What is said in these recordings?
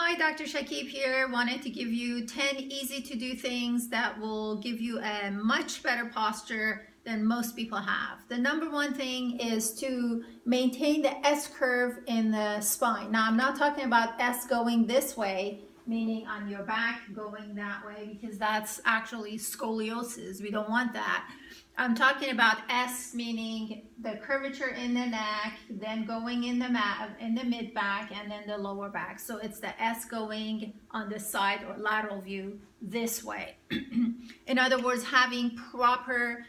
Hi, Dr. Shakib here. Wanted to give you 10 easy to do things that will give you a much better posture than most people have. The number one thing is to maintain the S curve in the spine. Now, I'm not talking about S going this way, meaning on your back going that way, because that's actually scoliosis. We don't want that. I'm talking about S, meaning the curvature in the neck, then going in the mid back, and then the lower back. So it's the S going on the side or lateral view this way. In other words, having proper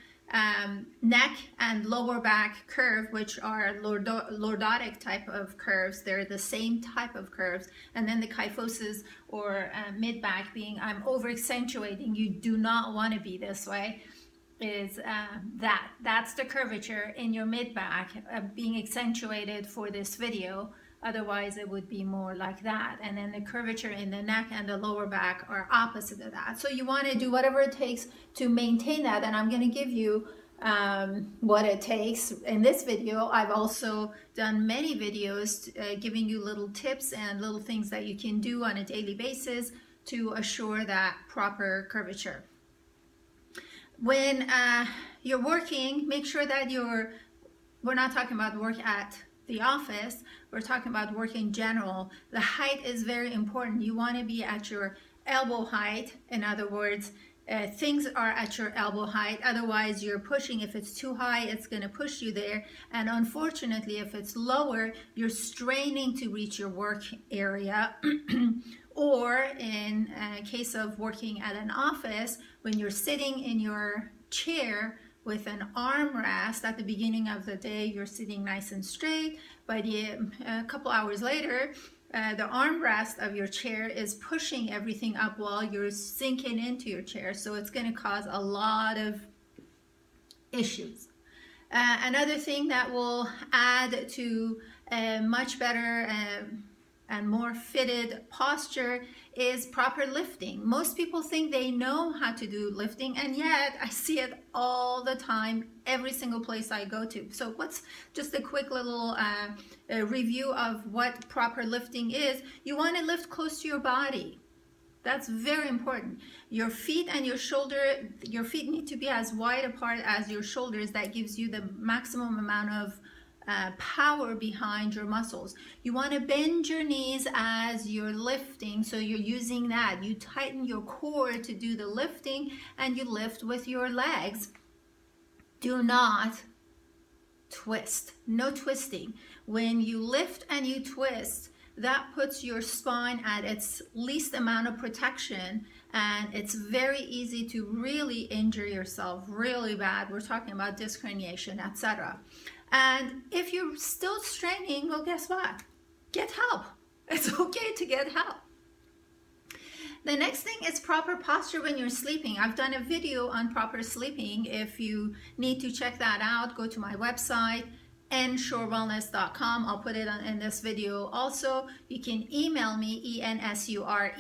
neck and lower back curve, which are lordotic type of curves. They're the same type of curves. And then the kyphosis or mid back being, I'm over accentuating. You do not want to be this way. Is that's the curvature in your mid back being accentuated for this video. Otherwise it would be more like that, and then the curvature in the neck and the lower back are opposite of that. So you want to do whatever it takes to maintain that, and I'm going to give you what it takes in this video. I've also done many videos giving you little tips and little things that you can do on a daily basis to assure that proper curvature. When you're working, make sure that we're not talking about work at the office, we're talking about work in general. The height is very important. You want to be at your elbow height. In other words, things are at your elbow height. Otherwise, you're pushing. If it's too high, it's going to push you there. And unfortunately, if it's lower, you're straining to reach your work area. Or in case of working at an office, when you're sitting in your chair with an armrest at the beginning of the day, you're sitting nice and straight. By a couple hours later, the armrest of your chair is pushing everything up while you're sinking into your chair. So it's going to cause a lot of issues. Another thing that will add to a much better and more fitted posture is proper lifting. Most people think they know how to do lifting, and yet I see it all the time, every single place I go to. So what's just a quick little review of what proper lifting is. You want to lift close to your body. That's very important. Your feet and your feet need to be as wide apart as your shoulders. That gives you the maximum amount of power behind your muscles. You want to bend your knees as you're lifting, so you're using that. You tighten your core to do the lifting, and you lift with your legs. Do not twist. No twisting. When you lift and you twist, that puts your spine at its least amount of protection, and it's very easy to really injure yourself really bad. We're talking about disc herniation, etc. And if you're still straining, well, guess what? Get help. It's okay to get help. The next thing is proper posture when you're sleeping. I've done a video on proper sleeping. If you need to check that out, go to my website, ensurewellness.com. I'll put it in this video also. You can email me, ENSURE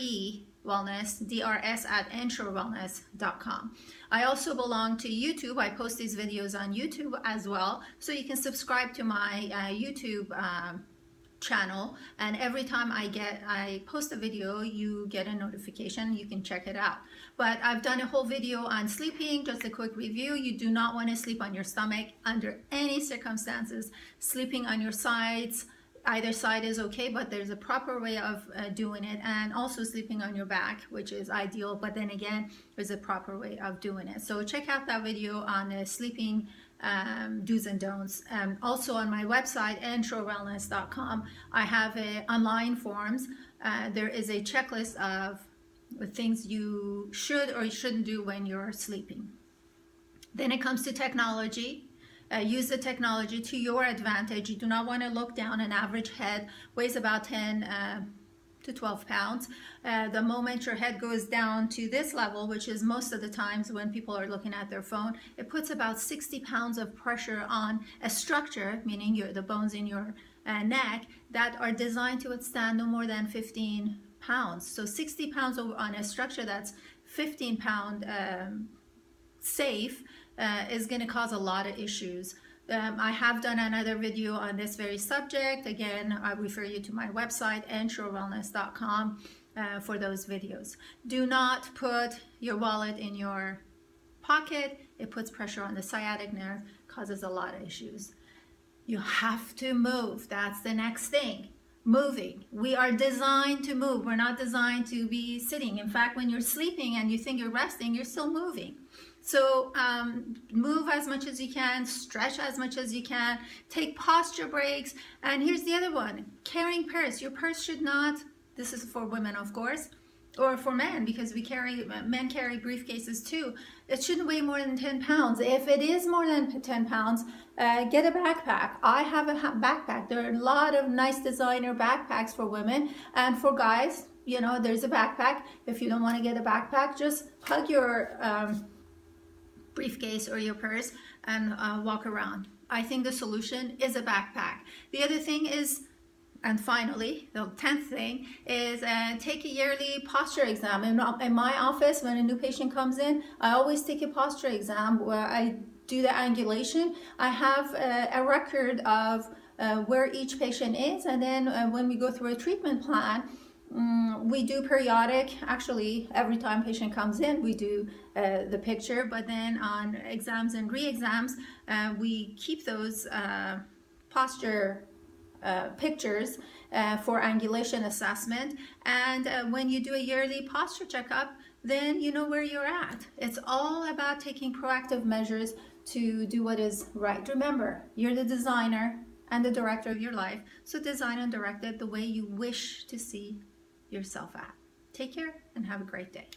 wellness, drs@ensurewellness.com. I also belong to YouTube. I post these videos on YouTube as well, so you can subscribe to my YouTube channel, and every time I post a video, you get a notification. You can check it out. But I've done a whole video on sleeping. Just a quick review. You do not want to sleep on your stomach under any circumstances. Sleeping on your sides, either side is okay, but there's a proper way of doing it. And also sleeping on your back, which is ideal, but then again, there's a proper way of doing it. So check out that video on sleeping do's and don'ts. Also on my website, ensurewellness.com, I have online forms. There is a checklist of things you should or shouldn't do when you're sleeping. Then it comes to technology. Use the technology to your advantage. You do not want to look down. An average head weighs about 10 to 12 pounds. The moment your head goes down to this level, which is most of the times when people are looking at their phone, it puts about 60 pounds of pressure on a structure, meaning the bones in your neck, that are designed to withstand no more than 15 pounds. So 60 pounds on a structure that's 15 pound safe is going to cause a lot of issues. I have done another video on this very subject. Again, I refer you to my website, ensurewellness.com, for those videos. Do not put your wallet in your pocket. It puts pressure on the sciatic nerve, causes a lot of issues. You have to move. That's the next thing. Moving. We are designed to move. We're not designed to be sitting. In fact, when you're sleeping and you think you're resting, you're still moving. So move as much as you can, stretch as much as you can, take posture breaks. And here's the other one, carrying purse. Your purse should not, this is for women of course, or for men, because men carry briefcases too. It shouldn't weigh more than 10 pounds. If it is more than 10 pounds, get a backpack. I have a backpack. There are a lot of nice designer backpacks for women, and for guys, you know, there's a backpack. If you don't want to get a backpack, just hug your briefcase or your purse and walk around. I think the solution is a backpack. The other thing is, and finally, the 10th thing is take a yearly posture exam. In my office, when a new patient comes in, I always take a posture exam where I do the angulation. I have a record of where each patient is, and then when we go through a treatment plan, we do periodic, actually every time patient comes in we do the picture, but then on exams and re-exams we keep those posture pictures for angulation assessment, and when you do a yearly posture checkup, then you know where you're at. It's all about taking proactive measures to do what is right. Remember, you're the designer and the director of your life, so design and direct it the way you wish to see yourself at. Take care and have a great day.